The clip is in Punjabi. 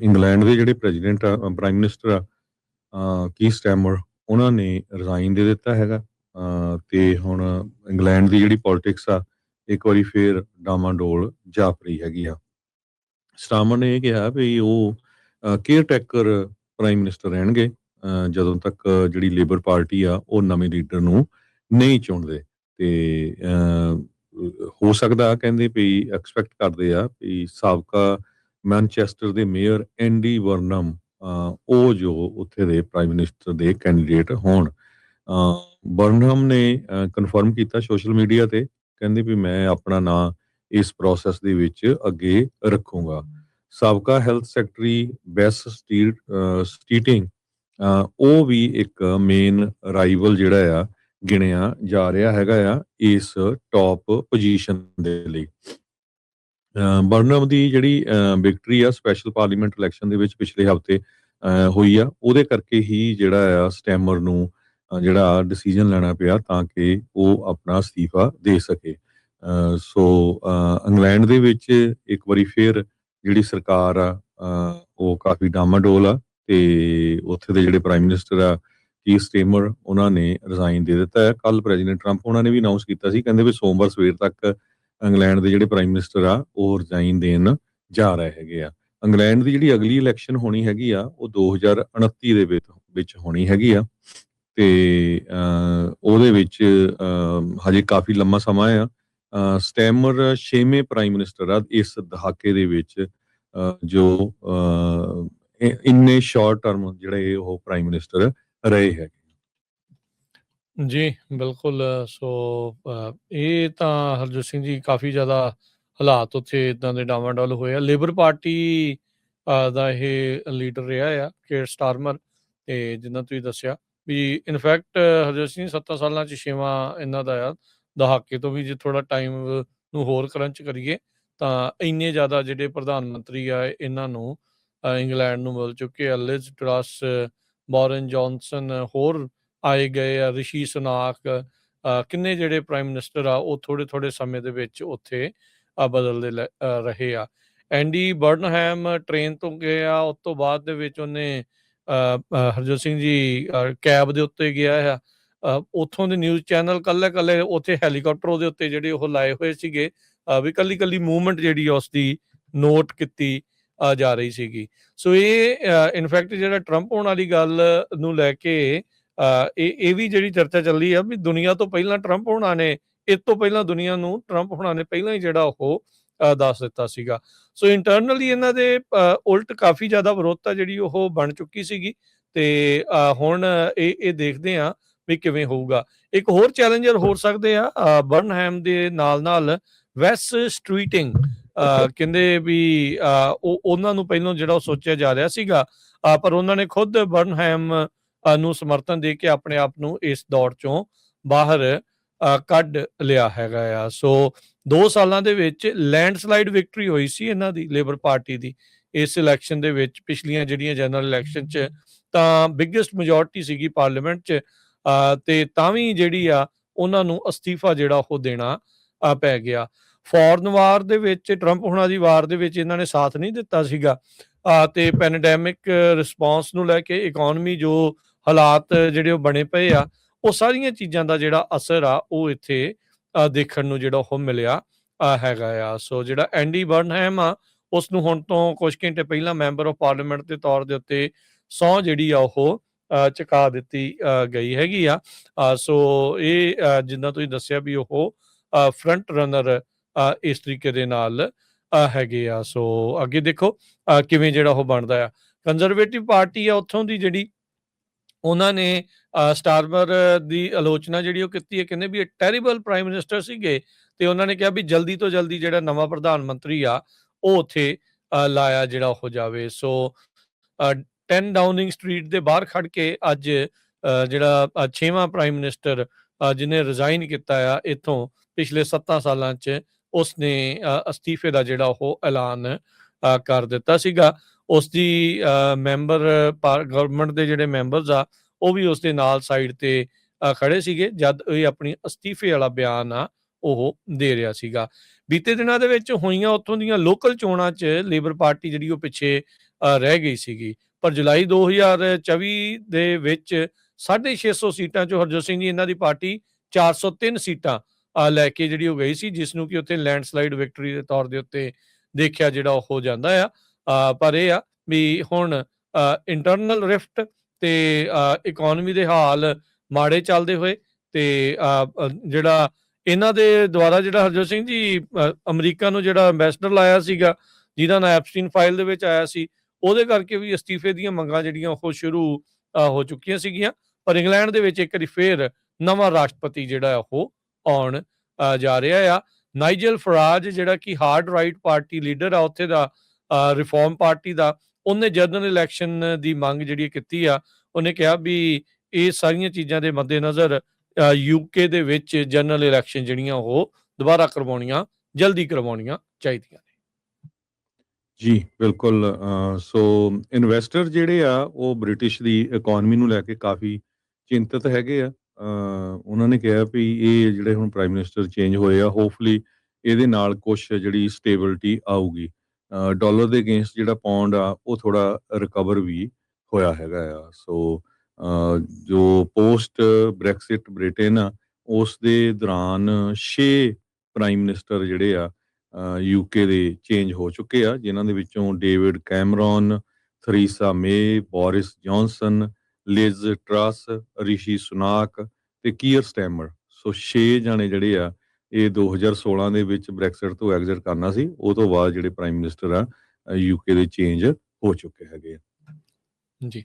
ਇੰਗਲੈਂਡ ਦੇ ਜਿਹੜੇ ਪ੍ਰੈਜ਼ੀਡੈਂਟ ਆ, ਪ੍ਰਾਈਮ ਮਿਨਿਸਟਰ ਆ, ਕੀ ਸਟੈਮਰ, ਉਹਨਾਂ ਨੇ ਰਿਜ਼ਾਈਨ ਦੇ ਦਿੱਤਾ ਹੈਗਾ। ਤੇ ਹੁਣ ਇੰਗਲੈਂਡ ਦੀ ਜਿਹੜੀ ਪੋਲਿਟਿਕਸ ਆ, ਇੱਕ ਵਾਰੀ ਫੇਰ ਡਾਮਾਡੋਲ ਜਾਪ ਰਹੀ ਹੈਗੀ ਆ। ਸਟਾਮਰ ਨੇ ਇਹ ਕਿਹਾ ਵੀ ਉਹ ਕੇਅਰ ਟੇਕਰ ਪ੍ਰਾਈਮ ਮਿਨਿਸਟਰ ਰਹਿਣਗੇ ਜਦੋਂ ਤੱਕ ਜਿਹੜੀ ਲੇਬਰ ਪਾਰਟੀ ਆ ਉਹ ਨਵੇਂ ਲੀਡਰ ਨੂੰ ਨਹੀਂ ਚੁਣਦੇ। ਤੇ ਹੋ ਸਕਦਾ ਕਹਿੰਦੇ ਵੀ ਐਕਸਪੈਕਟ ਕਰਦੇ ਆ ਵੀ ਸਾਬਕਾ ਮੈਨਚੈਸਟਰ ਦੇ ਮੇਅਰ ਐਂਡੀ ਵਰਨਮ ਉਹ ਜੋ ਉੱਥੇ ਦੇ ਪ੍ਰਾਈਮ ਮਿਨਿਸਟਰ ਦੇ ਕੈਂਡੀਡੇਟ ਹੋਣ। ਬਰਨਹਮ ਨੇ ਕਨਫਰਮ ਕੀਤਾ ਸੋਸ਼ਲ ਮੀਡੀਆ ਤੇ, ਕਹਿੰਦੇ ਵੀ ਮੈਂ ਆਪਣਾ ਨਾਂ ਇਸ ਪ੍ਰੋਸੈਸ ਦੇ ਵਿੱਚ ਅੱਗੇ ਰੱਖੂੰਗਾ। ਸਾਬਕਾ ਹੈਲਥ ਸੈਕਟਰੀ ਬੈਸ ਸਟੀਟਿੰਗ ਉਹ ਵੀ ਇੱਕ ਮੇਨ ਰਾਈਵਲ ਜਿਹੜਾ ਆ ਗਿਣਿਆ ਜਾ ਰਿਹਾ ਹੈਗਾ ਆ ਇਸ ਟੌਪ ਪੋਜੀਸ਼ਨ ਦੇ ਲਈ। ਬਰਨਮ ਦੀ ਜਿਹੜੀ ਵਿਕਟਰੀ ਆ ਸਪੈਸ਼ਲ ਪਾਰਲੀਮੈਂਟ ਇਲੈਕਸ਼ਨ ਦੇ ਵਿੱਚ ਪਿਛਲੇ ਹਫ਼ਤੇ ਹੋਈ ਆ, ਉਹਦੇ ਕਰਕੇ ਹੀ ਜਿਹੜਾ ਆ ਸਟੈਮਰ ਨੂੰ ਜਿਹੜਾ ਡਿਸੀਜਨ ਲੈਣਾ ਪਿਆ ਤਾਂ ਕਿ ਉਹ ਆਪਣਾ ਅਸਤੀਫਾ ਦੇ ਸਕੇ। ਸੋ ਇੰਗਲੈਂਡ ਦੇ ਵਿੱਚ ਇੱਕ ਵਾਰੀ ਫੇਰ ਜਿਹੜੀ ਸਰਕਾਰ ਆ ਉਹ ਕਾਫੀ ਡਾਮਾਡੋਲ ਆ ਤੇ ਉੱਥੇ ਦੇ ਜਿਹੜੇ ਪ੍ਰਾਈਮ ਮਿਨਿਸਟਰ ਆ ਕੀ ਸਟੇਮਰ, ਉਹਨਾਂ ਨੇ ਰਿਜ਼ਾਈਨ ਦੇ ਦਿੱਤਾ ਹੈ। ਕੱਲ ਪ੍ਰੈਜ਼ੀਡੈਂਟ ਟਰੰਪ ਉਹਨਾਂ ਨੇ ਵੀ ਅਨਾਉਂਸ ਕੀਤਾ ਸੀ, ਕਹਿੰਦੇ ਵੀ ਸੋਮਵਾਰ ਸਵੇਰ ਤੱਕ ਇੰਗਲੈਂਡ ਦੇ ਜਿਹੜੇ ਪ੍ਰਾਈਮ ਮਿਨਿਸਟਰ ਆ ਉਹ ਰਿਜ਼ਾਈਨ ਦੇਣ ਜਾ ਰਹੇ ਹੈਗੇ ਆ। ਇੰਗਲੈਂਡ ਦੀ ਜਿਹੜੀ ਅਗਲੀ ਇਲੈਕਸ਼ਨ ਹੋਣੀ ਹੈਗੀ ਆ ਉਹ 2029 ਦੇ ਵਿੱਚ ਹੋਣੀ ਹੈਗੀ ਆ ਤੇ ਉਹਦੇ ਵਿੱਚ ਹਜੇ ਕਾਫੀ ਲੰਮਾ ਸਮਾਂ ਆ। ਸਟੈਮਰ 6ਵੇਂ ਪ੍ਰਾਈਮ ਮਿਨਿਸਟਰ ਆ ਇਸ ਦਹਾਕੇ ਦੇ ਵਿੱਚ ਜੋ ਇੰਨੇ ਸ਼ਾਰਟ ਟਰਮ ਜਿਹੜੇ ਉਹ ਪ੍ਰਾਈਮ ਮਿਨਿਸਟਰ ਰਹੇ ਹੈਗੇ। ਜੀ, ਬਿਲਕੁਲ। ਸੋ ਇਹ ਤਾਂ ਹਰਜੋਤ ਸਿੰਘ ਜੀ ਕਾਫੀ ਜ਼ਿਆਦਾ ਹਾਲਾਤ ਉੱਥੇ ਇੱਦਾਂ ਦੇ ਡਾਵਾਡੋਲ ਹੋਏ ਆ। ਲੇਬਰ ਪਾਰਟੀ ਦਾ ਇਹ ਲੀਡਰ ਰਿਹਾ ਆ ਕੇਅਰ ਸਟਾਰਮਰ, ਤੇ ਜਿੱਦਾਂ ਤੁਸੀਂ ਦੱਸਿਆ ਵੀ ਇਨਫੈਕਟ ਹਰਜੋਤ ਸਿੰਘ 7 ਸਾਲਾਂ 'ਚ 6ਵਾਂ ਇਹਨਾਂ ਦਾ ਆ ਦਹਾਕੇ ਤੋਂ ਵੀ। ਜੇ ਥੋੜਾ ਟਾਈਮ ਨੂੰ ਹੋਰ ਕਰੰਚ ਕਰੀਏ ਤਾਂ ਇੰਨੇ ਜ਼ਿਆਦਾ ਜਿਹੜੇ ਪ੍ਰਧਾਨ ਮੰਤਰੀ ਆ ਇਹਨਾਂ ਨੂੰ ਇੰਗਲੈਂਡ ਨੂੰ ਮਿਲ ਚੁੱਕੇ ਆ। ਲਿਜ਼ ਟਰੱਸ, ਬੋਰਨ ਜੌਨਸਨ, ਹੋਰ ਆਏ ਗਏ ਆ, ਰਿਸ਼ੀ ਸੁਨਾਕ, ਕਿੰਨੇ ਜਿਹੜੇ ਪ੍ਰਾਈਮ ਮਿਨਿਸਟਰ ਆ ਉਹ ਥੋੜੇ ਸਮੇਂ ਦੇ ਵਿੱਚ ਉੱਥੇ ਬਦਲਦੇ ਰਹੇ ਆ। ਐਂਡੀ ਬਰਨਹੈਮ ਟ੍ਰੇਨ ਤੋਂ ਗਏ ਆ, ਉਸ ਤੋਂ ਬਾਅਦ ਦੇ ਵਿੱਚ ਉਹਨੇ ਹਰਜੋਤ ਸਿੰਘ ਜੀ ਕੈਬ ਦੇ ਉੱਤੇ ਗਿਆ ਆ। ਉੱਥੋਂ ਦੇ ਨਿਊਜ਼ ਚੈਨਲ ਕੱਲੇ ਉੱਥੇ ਹੈਲੀਕਾਪਟਰ ਉਹਦੇ ਉੱਤੇ ਜਿਹੜੇ ਉਹ ਲਾਏ ਹੋਏ ਸੀਗੇ ਵੀ ਕੱਲੀ ਮੂਵਮੈਂਟ ਜਿਹੜੀ ਉਸਦੀ ਨੋਟ ਕੀਤੀ ਜਾ ਰਹੀ ਸੀਗੀ। ਸੋ ਇਹ ਇਨਫੈਕਟ ਜਿਹੜਾ ਟਰੰਪ ਹੋਣ ਵਾਲੀ ਗੱਲ ਨੂੰ ਲੈ ਕੇ ਇਹ ਵੀ ਜਿਹੜੀ ਚਰਚਾ ਚੱਲੀ ਆ ਵੀ ਦੁਨੀਆ ਤੋਂ ਪਹਿਲਾਂ ਟਰੰਪ ਹੋਣਾ ਨੇ, ਇਸ ਤੋਂ ਪਹਿਲਾਂ ਦੁਨੀਆ ਨੂੰ ਟਰੰਪ ਹੋਣਾ ਨੇ ਪਹਿਲਾਂ ਹੀ ਜਿਹੜਾ ਉਹ ਦੱਸ ਦਿੱਤਾ ਸੀਗਾ। ਸੋ ਇੰਟਰਨਲੀ ਇਹਨਾਂ ਦੇ ਉਲਟ ਕਾਫੀ ਜ਼ਿਆਦਾ ਵਿਰੋਧਤਾ ਜਿਹੜੀ ਉਹ ਬਣ ਚੁੱਕੀ ਸੀਗੀ ਤੇ ਹੁਣ ਇਹ ਦੇਖਦੇ ਆ ਵੀ ਕਿਵੇਂ ਹੋਊਗਾ। ਇੱਕ ਹੋਰ ਚੈਲੰਜਰ ਹੋ ਸਕਦੇ ਆ ਬਰਨਹੈਮ ਦੇ ਨਾਲ ਵੈਸ ਸਟਰੀਟਿੰਗ। ਕਹਿੰਦੇ ਵੀ ਉਹਨਾਂ ਨੂੰ ਪਹਿਲਾਂ ਜਿਹੜਾ ਉਹ ਸੋਚਿਆ ਜਾ ਰਿਹਾ ਸੀਗਾ, ਪਰ ਉਹਨਾਂ ਨੇ ਖੁਦ ਬਰਨਹੈਮ ਨੂੰ ਸਮਰਥਨ ਦੇ ਕੇ ਆਪਣੇ ਆਪ ਨੂੰ ਇਸ ਦੌੜ ਚੋਂ ਬਾਹਰ ਕੱਢ ਲਿਆ ਹੈਗਾ ਆ। ਸੋ 2 ਸਾਲਾਂ ਦੇ ਵਿੱਚ ਲੈਂਡਸਲਾਈਡ ਵਿਕਟਰੀ ਹੋਈ ਸੀ ਇਹਨਾਂ ਦੀ, ਲੇਬਰ ਪਾਰਟੀ ਦੀ, ਇਸ ਇਲੈਕਸ਼ਨ ਦੇ ਵਿੱਚ। ਪਿਛਲੀਆਂ ਜਿਹੜੀਆਂ ਜਨਰਲ ਇਲੈਕਸ਼ਨ 'ਚ ਤਾਂ ਬਿਗੇਸਟ ਮੈਜੋਰਟੀ ਸੀਗੀ ਪਾਰਲੀਮੈਂਟ 'ਚ, ਤੇ ਤਾਂ ਵੀ ਜਿਹੜੀ ਆ ਉਹਨਾਂ ਨੂੰ ਅਸਤੀਫਾ ਜਿਹੜਾ ਉਹ ਦੇਣਾ ਪੈ ਗਿਆ। ਫੋਰਨ ਵਾਰ ਦੇ ਵਿੱਚ, ਟਰੰਪ ਹੁਣਾਂ ਦੀ ਵਾਰ ਦੇ ਵਿੱਚ ਇਹਨਾਂ ਨੇ ਸਾਥ ਨਹੀਂ ਦਿੱਤਾ ਸੀਗਾ ਤੇ ਪੈਂਡੈਮਿਕ ਰਿਸਪੌਂਸ ਨੂੰ ਲੈ ਕੇ ਇਕਨੋਮੀ ਜੋ ਹਾਲਾਤ ਜਿਹੜੇ ਉਹ ਬਣੇ ਪਏ ਆ, ਉਹ ਸਾਰੀਆਂ ਚੀਜ਼ਾਂ ਦਾ ਜਿਹੜਾ ਅਸਰ ਆ ਉਹ ਇੱਥੇ ਦੇਖਣ ਨੂੰ ਜਿਹੜਾ ਉਹ ਮਿਲਿਆ ਹੈਗਾ ਆ। ਸੋ ਜਿਹੜਾ ਐਂਡੀ ਬਰਨਹੈਮ ਆ ਉਸ ਨੂੰ ਹੁਣ ਤੋਂ ਕੁਝ ਘੰਟੇ ਪਹਿਲਾਂ ਮੈਂਬਰ ਆਫ ਪਾਰਲੀਮੈਂਟ ਦੇ ਤੌਰ ਦੇ ਉੱਤੇ ਸਹੁੰ ਜਿਹੜੀ ਆ ਉਹ ਚੁਕਾ ਦਿੱਤੀ ਗਈ ਹੈਗੀ ਆ। ਸੋ ਇਹ ਜਿੱਦਾਂ ਤੁਸੀਂ ਦੱਸਿਆ ਵੀ ਉਹ ਫਰੰਟ ਰਨਰ ਇਸ ਤਰੀਕੇ ਦੇ ਨਾਲ ਹੈਗੇ ਆ। ਸੋ ਅੱਗੇ ਦੇਖੋ ਕਿਵੇਂ ਜਿਹੜਾ ਉਹ ਬਣਦਾ ਆ। ਕੰਜ਼ਰਵੇਟਿਵ ਪਾਰਟੀ ਆ ਉੱਥੋਂ ਦੀ, ਜਿਹੜੀ ਉਹਨਾਂ ਨੇ ਸਟਾਰਮਰ ਦੀ ਆਲੋਚਨਾ ਜਿਹੜੀ ਉਹ ਕੀਤੀ ਹੈ, ਕਹਿੰਦੇ ਵੀ ਇਹ ਟੈਰੀਬਲ ਪ੍ਰਾਈਮ ਮਿਨਿਸਟਰ ਸੀਗੇ ਤੇ ਉਹਨਾਂ ਨੇ ਕਿਹਾ ਵੀ ਜਲਦੀ ਤੋਂ ਜਲਦੀ ਜਿਹੜਾ ਨਵਾਂ ਪ੍ਰਧਾਨ ਮੰਤਰੀ ਆ ਉਹ ਉੱਥੇ ਲਾਇਆ ਜਿਹੜਾ ਹੋ ਜਾਵੇ। ਸੋ 10 ਡਾਊਨਿੰਗ ਸਟਰੀਟ ਦੇ ਬਾਹਰ ਖੜ ਕੇ ਅੱਜ ਜਿਹੜਾ 6ਵਾਂ ਪ੍ਰਾਈਮ ਮਿਨਿਸਟਰ ਜਿਹਨੇ ਰਿਜ਼ਾਈਨ ਕੀਤਾ ਆ ਇੱਥੋਂ ਪਿਛਲੇ 7 ਸਾਲਾਂ 'ਚ, ਉਸਨੇ ਅਸਤੀਫੇ ਦਾ ਜਿਹੜਾ ਉਹ ਐਲਾਨ ਕਰ ਦਿੱਤਾ ਸੀਗਾ। ਉਸ ਦੀ ਮੈਂਬਰ ਗਵਰਨਮੈਂਟ ਦੇ ਜਿਹੜੇ ਮੈਂਬਰਸ ਆ ਉਹ ਵੀ ਉਸ ਦੇ ਨਾਲ ਸਾਈਡ ਤੇ ਖੜੇ ਸੀਗੇ ਜਦ ਇਹ ਆਪਣੀ ਅਸਤੀਫੇ ਵਾਲਾ ਬਿਆਨ ਆ ਉਹ ਦੇ ਰਿਹਾ ਸੀਗਾ। ਬੀਤੇ ਦਿਨਾਂ ਦੇ ਵਿੱਚ ਹੋਈਆਂ ਉੱਥੋਂ ਦੀਆਂ ਲੋਕਲ ਚੋਣਾਂ 'ਚ ਲੇਬਰ ਪਾਰਟੀ ਜਿਹੜੀ ਉਹ ਪਿੱਛੇ ਰਹਿ ਗਈ ਸੀਗੀ। ਪਰ ਜੁਲਾਈ 2024 ਦੇ ਵਿੱਚ 650 ਸੀਟਾਂ 'ਚੋਂ ਹਰਜੋਤ ਸਿੰਘ ਜੀ ਇਹਨਾਂ ਦੀ ਪਾਰਟੀ 403 ਸੀਟਾਂ ਲੈ ਕੇ ਜਿਹੜੀ ਉਹ ਗਈ ਸੀ, ਜਿਸ ਨੂੰ ਕਿ ਉੱਥੇ ਲੈਂਡਸਲਾਈਡ ਵਿਕਟਰੀ ਦੇ ਤੌਰ ਦੇ ਉੱਤੇ ਦੇਖਿਆ ਜਿਹੜਾ ਉਹ ਹੋ ਜਾਂਦਾ ਆ। ਪਰ ਇਹ ਆ ਵੀ ਹੁਣ ਇੰਟਰਨਲ ਰਿਫਟ ਤੇ ਇਕੋਨਮੀ ਦੇ ਹਾਲ ਮਾੜੇ ਚੱਲਦੇ ਹੋਏ ਤੇ ਜਿਹੜਾ ਇਹਨਾਂ ਦੇ ਦੁਆਰਾ ਜਿਹੜਾ ਹਰਜੋਤ ਸਿੰਘ ਜੀ ਅਮਰੀਕਾ ਨੂੰ ਜਿਹੜਾ ਐਂਬੈਸਡਰ ਲਾਇਆ ਸੀਗਾ, ਜਿਹਦਾ ਨਾਂ ਐਪਸਟੀਨ ਫਾਈਲ ਦੇ ਵਿੱਚ ਆਇਆ ਸੀ, ਉਹਦੇ ਕਰਕੇ ਵੀ ਅਸਤੀਫੇ ਦੀਆਂ ਮੰਗਾਂ ਜਿਹੜੀਆਂ ਉਹ ਸ਼ੁਰੂ ਹੋ ਚੁੱਕੀਆਂ ਸੀਗੀਆਂ। ਪਰ ਇੰਗਲੈਂਡ ਦੇ ਵਿੱਚ ਇੱਕ ਵਾਰੀ ਫੇਰ ਨਵਾਂ ਰਾਸ਼ਟਰਪਤੀ ਜਿਹੜਾ ਉਹ ਆਉਣ ਜਾ ਰਿਹਾ ਆ। ਨਾਈਜਲ ਫਰਾਜ ਜਿਹੜਾ ਕਿ ਹਾਰਡ ਰਾਈਟ ਪਾਰਟੀ ਲੀਡਰ ਆ ਉੱਥੇ ਦਾ, ਰਿਫਾਰਮ ਪਾਰਟੀ ਦਾ, ਉਹਨੇ ਜਨਰਲ ਇਲੈਕਸ਼ਨ ਦੀ ਮੰਗ ਜਿਹੜੀ ਕੀਤੀ ਆ। ਉਹਨੇ ਕਿਹਾ ਵੀ ਇਹ ਸਾਰੀਆਂ ਚੀਜ਼ਾਂ ਦੇ ਮੱਦੇਨਜ਼ਰ ਯੂਕੇ ਦੇ ਵਿੱਚ ਜਨਰਲ ਇਲੈਕਸ਼ਨ ਜਿਹੜੀਆਂ ਉਹ ਦੁਬਾਰਾ ਕਰਵਾਉਣੀਆਂ, ਜਲਦੀ ਕਰਵਾਉਣੀਆਂ ਚਾਹੀਦੀਆਂ ਨੇ। ਜੀ ਬਿਲਕੁਲ। ਸੋ ਇਨਵੈਸਟਰ ਜਿਹੜੇ ਆ ਉਹ ਬ੍ਰਿਟਿਸ਼ ਦੀ ਇਕੋਨਮੀ ਨੂੰ ਲੈ ਕੇ ਕਾਫੀ ਚਿੰਤਤ ਹੈਗੇ ਆ। ਉਹਨਾਂ ਨੇ ਕਿਹਾ ਵੀ ਇਹ ਜਿਹੜੇ ਹੁਣ ਪ੍ਰਾਈਮ ਮਿਨਿਸਟਰ ਚੇਂਜ ਹੋਏ ਆ, ਹੋਪਫੁਲੀ ਇਹਦੇ ਨਾਲ ਕੁਛ ਜਿਹੜੀ ਸਟੇਬਿਲਿਟੀ ਆਊਗੀ। ਡਾਲਰ ਦੇ ਅਗੇਂਸਟ ਜਿਹੜਾ ਪੌਂਡ ਆ ਉਹ ਥੋੜਾ ਰਿਕਵਰ ਵੀ ਹੋਇਆ ਹੈਗਾ ਆ। ਸੋ ਜੋ ਪੋਸਟ ਬ੍ਰੈਕਸਿਟ ਬ੍ਰਿਟੇਨ ਆ, ਉਸ ਦੇ ਦੌਰਾਨ 6 ਪ੍ਰਾਈਮ ਮਿਨਿਸਟਰ ਜਿਹੜੇ ਆ ਯੂਕੇ ਦੇ ਚੇਂਜ ਹੋ ਚੁੱਕੇ ਆ, ਜਿਨ੍ਹਾਂ ਦੇ ਵਿੱਚੋਂ ਡੇਵਿਡ ਕੈਮਰੌਨ, ਥਰੀਸਾ ਮੇ, ਬੋਰਿਸ ਜੌਨਸਨ, ਲਿਜ਼ ਟਰਸ, ਰਿਸ਼ੀ ਸੁਨਾਕ ਤੇ ਕੀਅਰ ਸਟੈਮਰ। ਸੋ 6 ਜਾਣੇ ਜਿਹੜੇ ਆ ਇਹ 2016 ਦੇ ਵਿੱਚ ਬ੍ਰੈਕਸਿਟ ਤੋਂ ਐਗਜ਼ਿਟ ਕਰਨਾ ਸੀ, ਉਹ ਤੋਂ ਬਾਅਦ ਜਿਹੜੇ ਪ੍ਰਾਈਮ ਮਿਨਿਸਟਰ ਆ ਯੂਕੇ ਦੇ ਚੇਂਜ ਹੋ ਚੁੱਕੇ ਹੈਗੇ ਆ। ਜੀ।